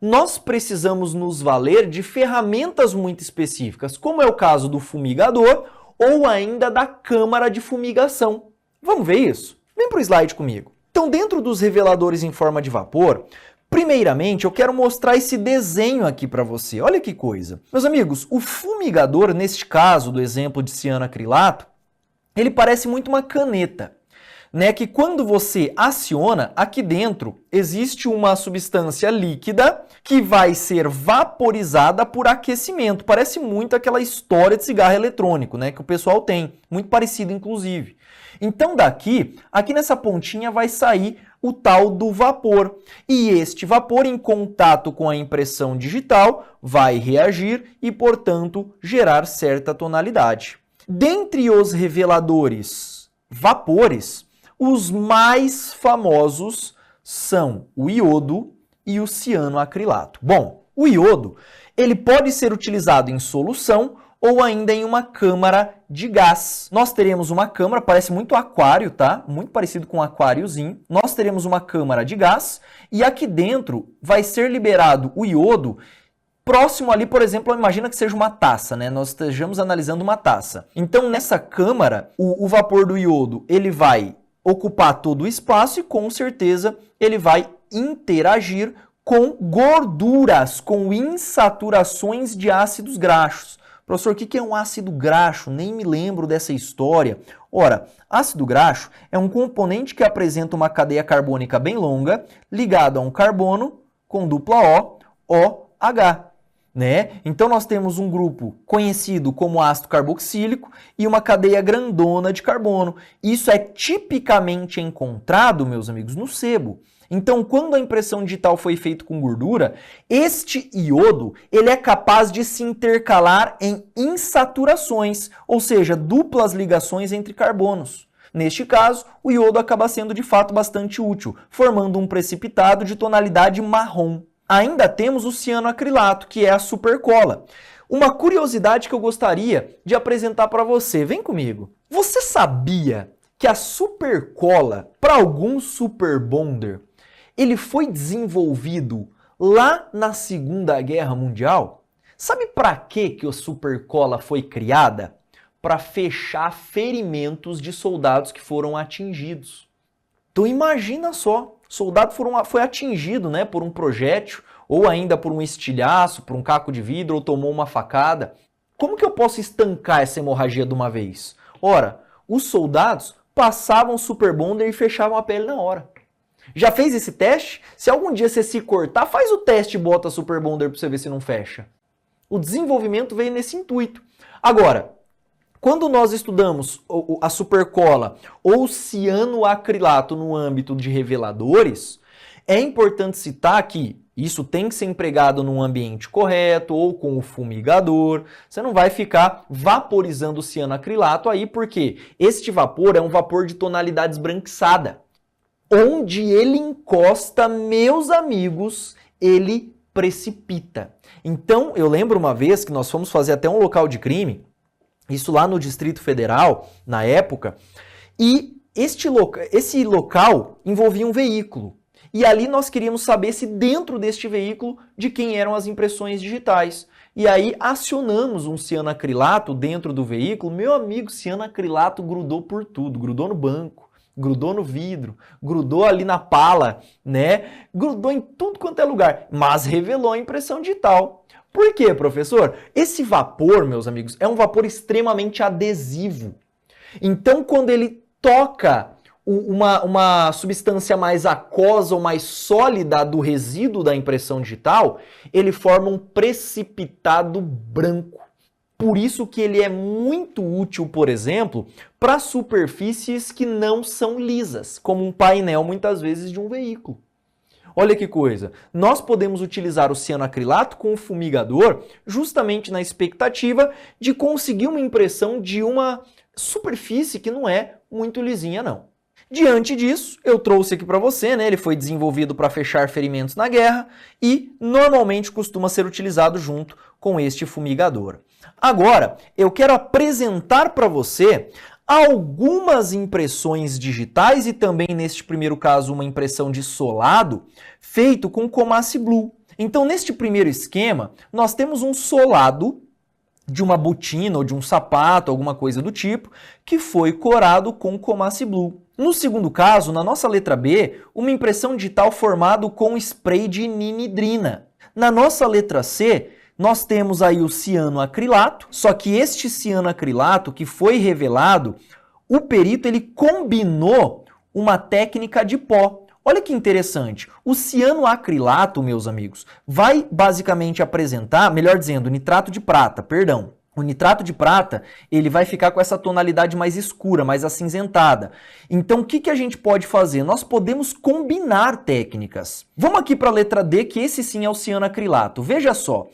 nós precisamos nos valer de ferramentas muito específicas, como é o caso do fumigador ou ainda da câmara de fumigação. Vamos ver isso? Vem para o slide comigo. Então, dentro dos reveladores em forma de vapor, primeiramente eu quero mostrar esse desenho aqui para você. Olha que coisa. Meus amigos, o fumigador, neste caso do exemplo de cianoacrilato, ele parece muito uma caneta, né, que quando você aciona, aqui dentro existe uma substância líquida que vai ser vaporizada por aquecimento. Parece muito aquela história de cigarro eletrônico, né, que o pessoal tem, muito parecido inclusive. Então aqui nessa pontinha vai sair o tal do vapor. E este vapor, em contato com a impressão digital, vai reagir e, portanto, gerar certa tonalidade. Dentre os reveladores vapores, os mais famosos são o iodo e o cianoacrilato. Bom, o iodo, ele pode ser utilizado em solução ou ainda em uma câmara de gás. Nós teremos uma câmara, parece muito aquário, tá? Muito parecido com um aquáriozinho. Nós teremos uma câmara de gás e aqui dentro vai ser liberado o iodo próximo ali, por exemplo, imagina que seja uma taça, né? Nós estejamos analisando uma taça. Então, nessa câmara, o vapor do iodo, ele vai ocupar todo o espaço e com certeza ele vai interagir com gorduras, com insaturações de ácidos graxos. Professor, o que é um ácido graxo? Nem me lembro dessa história. Ora, ácido graxo é um componente que apresenta uma cadeia carbônica bem longa, ligado a um carbono com dupla O, OH. Né? Então nós temos um grupo conhecido como ácido carboxílico e uma cadeia grandona de carbono. Isso é tipicamente encontrado, meus amigos, no sebo. Então, quando a impressão digital foi feita com gordura, este iodo ele é capaz de se intercalar em insaturações, ou seja, duplas ligações entre carbonos. Neste caso, o iodo acaba sendo de fato bastante útil, formando um precipitado de tonalidade marrom. Ainda temos o cianoacrilato, que é a supercola. Uma curiosidade que eu gostaria de apresentar para você. Vem comigo. Você sabia que a supercola, para algum superbonder, ele foi desenvolvido lá na Segunda Guerra Mundial? Sabe para que a supercola foi criada? Para fechar ferimentos de soldados que foram atingidos. Então imagina só, o soldado foi atingido, né, por um projétil, ou ainda por um estilhaço, por um caco de vidro, ou tomou uma facada. Como que eu posso estancar essa hemorragia de uma vez? Ora, os soldados passavam o superbonder e fechavam a pele na hora. Já fez esse teste? Se algum dia você se cortar, faz o teste e bota superbonder para você ver se não fecha. O desenvolvimento veio nesse intuito. Agora, quando nós estudamos a supercola ou cianoacrilato no âmbito de reveladores, é importante citar que isso tem que ser empregado num ambiente correto ou com o fumigador. Você não vai ficar vaporizando o cianoacrilato aí, porque este vapor é um vapor de tonalidade esbranquiçada. Onde ele encosta, meus amigos, ele precipita. Então, eu lembro uma vez que nós fomos fazer até um local de crime, isso lá no Distrito Federal, na época, e esse local envolvia um veículo. E ali nós queríamos saber se dentro deste veículo de quem eram as impressões digitais. E aí acionamos um cianoacrilato dentro do veículo. Meu amigo, cianoacrilato grudou por tudo, grudou no banco, grudou no vidro, grudou ali na pala, né? Grudou em tudo quanto é lugar, mas revelou a impressão digital. Por quê, professor? Esse vapor, meus amigos, é um vapor extremamente adesivo. Então, quando ele toca uma substância mais aquosa ou mais sólida do resíduo da impressão digital, ele forma um precipitado branco. Por isso que ele é muito útil, por exemplo, para superfícies que não são lisas, como um painel, muitas vezes, de um veículo. Olha que coisa, nós podemos utilizar o cianoacrilato com o fumigador justamente na expectativa de conseguir uma impressão de uma superfície que não é muito lisinha, não. Diante disso, eu trouxe aqui para você, né? Ele foi desenvolvido para fechar ferimentos na guerra e normalmente costuma ser utilizado junto com este fumigador. Agora, eu quero apresentar para você algumas impressões digitais e também, neste primeiro caso, uma impressão de solado feito com Comasse Blue. Então, neste primeiro esquema, nós temos um solado de uma botina ou de um sapato, alguma coisa do tipo, que foi corado com Comasse Blue. No segundo caso, na nossa letra B, uma impressão digital formada com spray de ninidrina. Na nossa letra C, nós temos aí o cianoacrilato, só que este cianoacrilato que foi revelado, o perito ele combinou uma técnica de pó. Olha que interessante, o cianoacrilato, meus amigos, vai basicamente apresentar, melhor dizendo, nitrato de prata, perdão. O nitrato de prata, ele vai ficar com essa tonalidade mais escura, mais acinzentada. Então, o que a gente pode fazer? Nós podemos combinar técnicas. Vamos aqui para a letra D, que esse sim é o cianoacrilato. Veja só,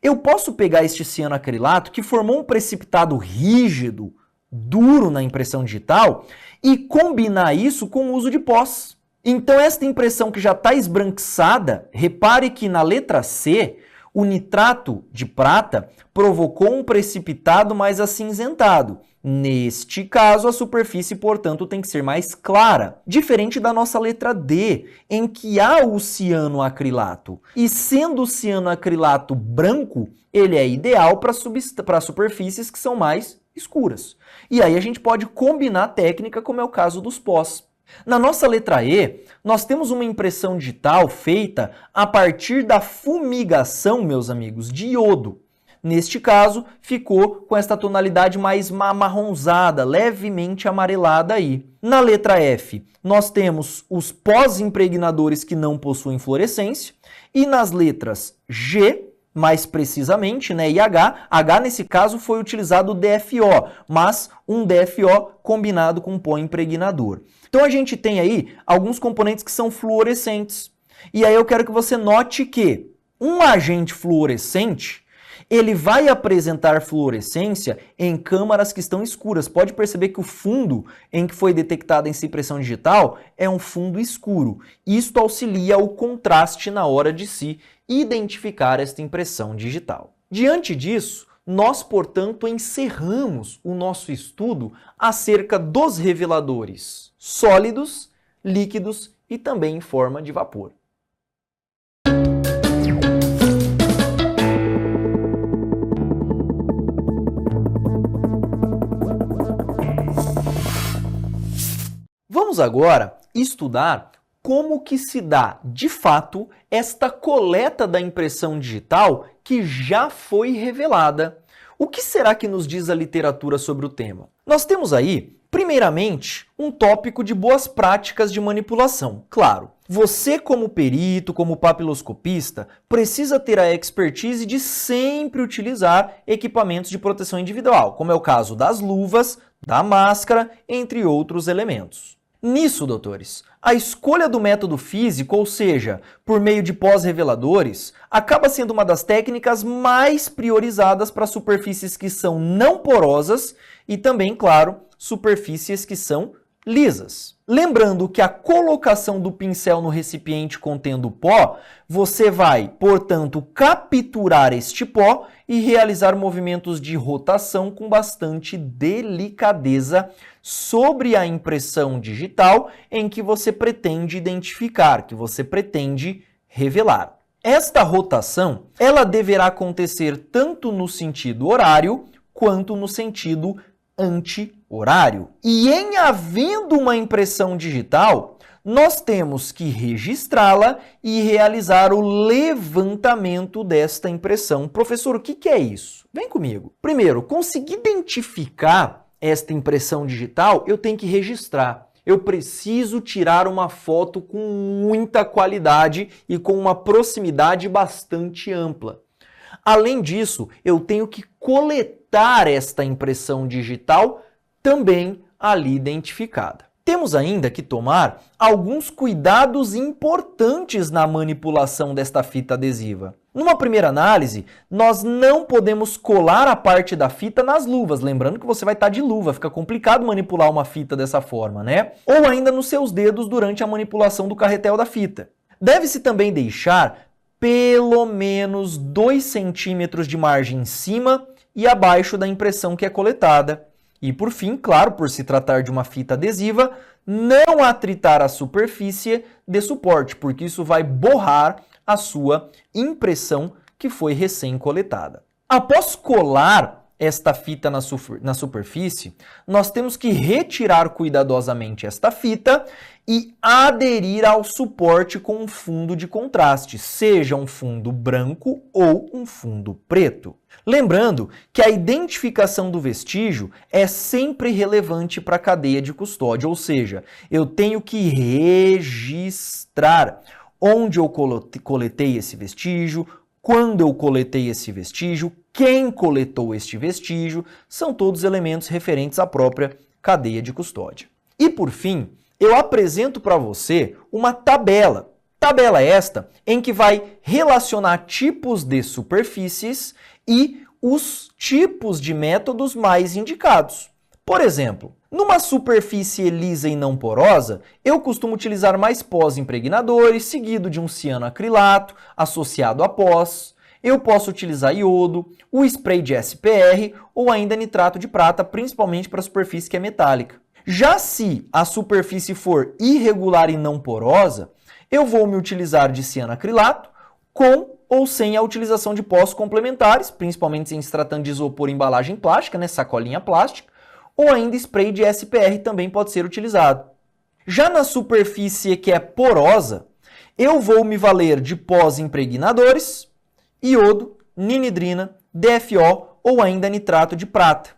eu posso pegar este cianoacrilato, que formou um precipitado rígido, duro na impressão digital, e combinar isso com o uso de pós. Então, esta impressão que já está esbranquiçada, repare que na letra C, o nitrato de prata provocou um precipitado mais acinzentado. Neste caso, a superfície, portanto, tem que ser mais clara, diferente da nossa letra D, em que há o cianoacrilato. E sendo o cianoacrilato branco, ele é ideal para superfícies que são mais escuras. E aí a gente pode combinar a técnica, como é o caso dos pós. Na nossa letra E, nós temos uma impressão digital feita a partir da fumigação, meus amigos, de iodo. Neste caso, ficou com esta tonalidade mais amarronzada, levemente amarelada aí. Na letra F, nós temos os pós-impregnadores que não possuem fluorescência. E nas letras G, mais precisamente, né, e H nesse caso foi utilizado o DFO, mas um DFO combinado com pó impregnador. Então a gente tem aí alguns componentes que são fluorescentes. E aí eu quero que você note que um agente fluorescente, ele vai apresentar fluorescência em câmaras que estão escuras. Pode perceber que o fundo em que foi detectada essa impressão digital é um fundo escuro. Isto auxilia o contraste na hora de se identificar esta impressão digital. Diante disso, nós, portanto, encerramos o nosso estudo acerca dos reveladores sólidos, líquidos e também em forma de vapor. Vamos agora estudar como que se dá, de fato, esta coleta da impressão digital que já foi revelada. O que será que nos diz a literatura sobre o tema? Nós temos aí, primeiramente, um tópico de boas práticas de manipulação. Claro, você como perito, como papiloscopista, precisa ter a expertise de sempre utilizar equipamentos de proteção individual, como é o caso das luvas, da máscara, entre outros elementos. Nisso, doutores, a escolha do método físico, ou seja, por meio de pós-reveladores, acaba sendo uma das técnicas mais priorizadas para superfícies que são não porosas e também, claro, superfícies que são lisas. Lembrando que a colocação do pincel no recipiente contendo pó, você vai, portanto, capturar este pó e realizar movimentos de rotação com bastante delicadeza sobre a impressão digital em que você pretende identificar, que você pretende revelar. Esta rotação, ela deverá acontecer tanto no sentido horário quanto no sentido anti-horário. E em havendo uma impressão digital, nós temos que registrá-la e realizar o levantamento desta impressão. Professor, o que é isso? Vem comigo. Primeiro, conseguir identificar esta impressão digital, eu tenho que registrar. Eu preciso tirar uma foto com muita qualidade e com uma proximidade bastante ampla. Além disso, eu tenho que coletar esta impressão digital também ali identificada. Temos ainda que tomar alguns cuidados importantes na manipulação desta fita adesiva. Numa primeira análise, nós não podemos colar a parte da fita nas luvas, lembrando que você vai estar de luva, fica complicado manipular uma fita dessa forma, né? Ou ainda nos seus dedos durante a manipulação do carretel da fita. Deve-se também deixar pelo menos 2 centímetros de margem em cima e abaixo da impressão que é coletada. E por fim, claro, por se tratar de uma fita adesiva, não atritar a superfície de suporte, porque isso vai borrar a sua impressão que foi recém-coletada. Após colar esta fita na superfície, nós temos que retirar cuidadosamente esta fita e aderir ao suporte com um fundo de contraste, seja um fundo branco ou um fundo preto. Lembrando que a identificação do vestígio é sempre relevante para a cadeia de custódia, ou seja, eu tenho que registrar onde eu coletei esse vestígio, quando eu coletei esse vestígio, quem coletou este vestígio, são todos elementos referentes à própria cadeia de custódia. E por fim, eu apresento para você uma tabela. Tabela esta em que vai relacionar tipos de superfícies e os tipos de métodos mais indicados. Por exemplo, numa superfície lisa e não porosa, eu costumo utilizar mais pós impregnadores, seguido de um cianoacrilato, associado a pós. Eu posso utilizar iodo, o spray de SPR ou ainda nitrato de prata, principalmente para a superfície que é metálica. Já se a superfície for irregular e não porosa, eu vou me utilizar de cianoacrilato com ou sem a utilização de pós complementares, principalmente em se tratando de isopor em embalagem plástica, né, sacolinha plástica, ou ainda spray de SPR também pode ser utilizado. Já na superfície que é porosa, eu vou me valer de pós impregnadores, iodo, ninidrina, DFO ou ainda nitrato de prata.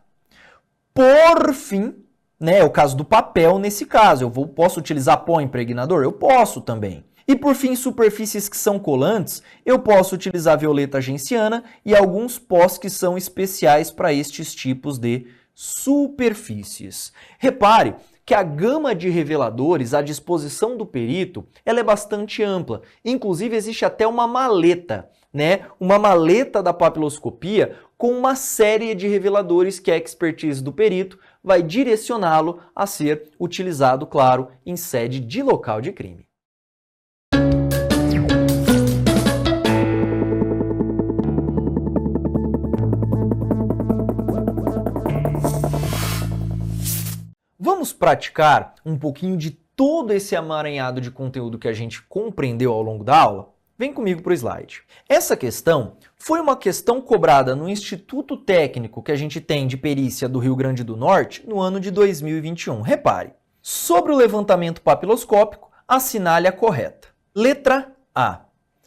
Por fim, né, é o caso do papel nesse caso, posso utilizar pó impregnador? Eu posso também. E por fim, superfícies que são colantes, eu posso utilizar violeta genciana e alguns pós que são especiais para estes tipos de superfícies. Repare que a gama de reveladores à disposição do perito ela é bastante ampla. Inclusive, existe até uma maleta, né? Uma maleta da papiloscopia com uma série de reveladores que a expertise do perito vai direcioná-lo a ser utilizado, claro, em sede de local de crime. Vamos praticar um pouquinho de todo esse amaranhado de conteúdo que a gente compreendeu ao longo da aula? Vem comigo para o slide. Essa questão foi uma questão cobrada no Instituto Técnico que a gente tem de perícia do Rio Grande do Norte no ano de 2021. Repare, sobre o levantamento papiloscópico, assinale a correta. Letra A.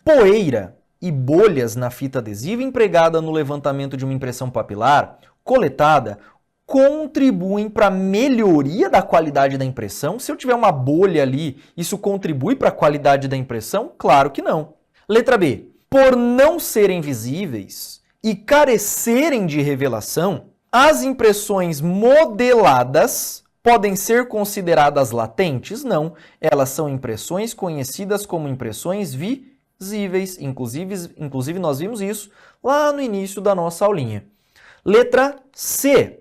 Poeira e bolhas na fita adesiva empregada no levantamento de uma impressão papilar coletada contribuem para a melhoria da qualidade da impressão? Se eu tiver uma bolha ali, isso contribui para a qualidade da impressão? Claro que não. Letra B. Por não serem visíveis e carecerem de revelação, as impressões modeladas podem ser consideradas latentes? Não. Elas são impressões conhecidas como impressões visíveis. Inclusive nós vimos isso lá no início da nossa aulinha. Letra C.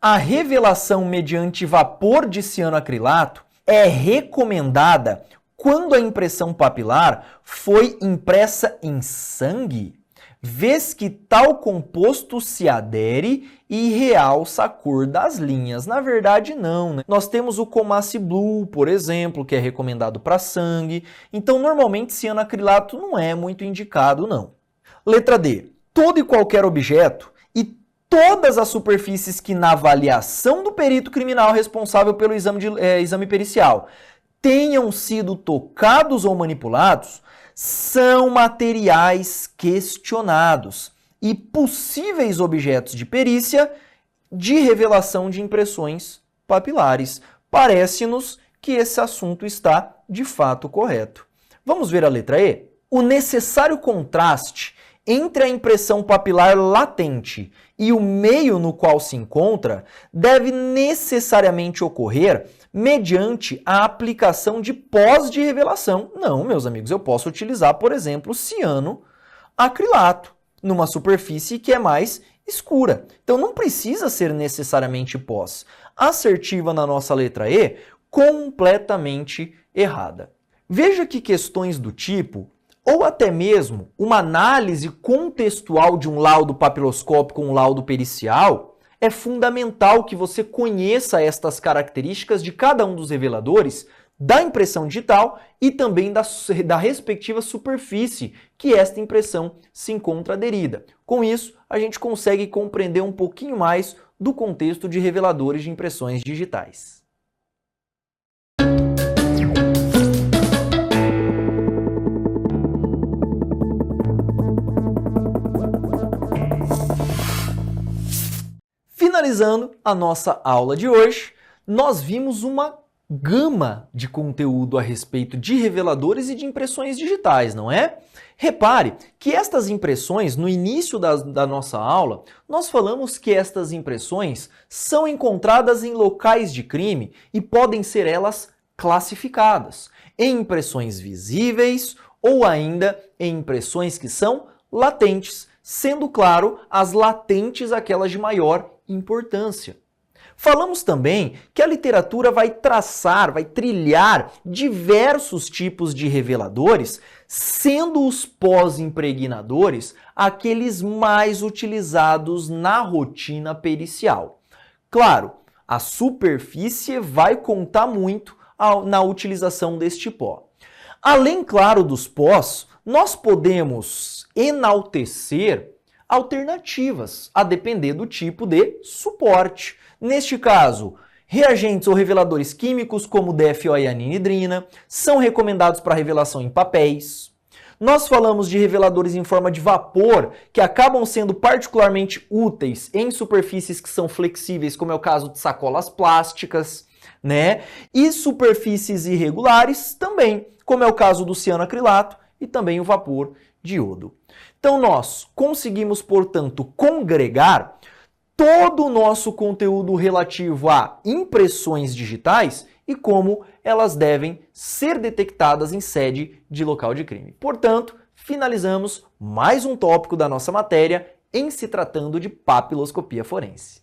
A revelação mediante vapor de cianoacrilato é recomendada quando a impressão papilar foi impressa em sangue, vez que tal composto se adere e realça a cor das linhas. Na verdade, não, né? Nós temos o Comace Blue, por exemplo, que é recomendado para sangue. Então, normalmente, cianoacrilato não é muito indicado, não. Letra D. Todo e qualquer objeto e todas as superfícies que na avaliação do perito criminal responsável pelo exame pericial tenham sido tocados ou manipulados são materiais questionados e possíveis objetos de perícia de revelação de impressões papilares. Parece-nos que esse assunto está de fato correto. Vamos ver a letra E? O necessário contraste entre a impressão papilar latente e o meio no qual se encontra deve necessariamente ocorrer mediante a aplicação de pós de revelação. Não, meus amigos, eu posso utilizar, por exemplo, cianoacrilato numa superfície que é mais escura. Então não precisa ser necessariamente pós. Assertiva na nossa letra E, completamente errada. Veja que questões do tipo ou até mesmo uma análise contextual de um laudo papiloscópico com um laudo pericial, é fundamental que você conheça estas características de cada um dos reveladores, da impressão digital e também da respectiva superfície que esta impressão se encontra aderida. Com isso, a gente consegue compreender um pouquinho mais do contexto de reveladores de impressões digitais. Finalizando a nossa aula de hoje, nós vimos uma gama de conteúdo a respeito de reveladores e de impressões digitais, não é? Repare que estas impressões, no início da nossa aula, nós falamos que estas impressões são encontradas em locais de crime e podem ser elas classificadas em impressões visíveis ou ainda em impressões que são latentes, sendo claro as latentes aquelas de maior importância. Falamos também que a literatura vai trilhar diversos tipos de reveladores, sendo os pós-impregnadores aqueles mais utilizados na rotina pericial. Claro, a superfície vai contar muito na utilização deste pó. Além, claro, dos pós, nós podemos enaltecer alternativas, a depender do tipo de suporte. Neste caso, reagentes ou reveladores químicos como DFO e anidrina são recomendados para revelação em papéis. Nós falamos de reveladores em forma de vapor, que acabam sendo particularmente úteis em superfícies que são flexíveis, como é o caso de sacolas plásticas, né? E superfícies irregulares também, como é o caso do cianoacrilato e também o vapor de iodo. Então nós conseguimos, portanto, congregar todo o nosso conteúdo relativo a impressões digitais e como elas devem ser detectadas em sede de local de crime. Portanto, finalizamos mais um tópico da nossa matéria em se tratando de papiloscopia forense.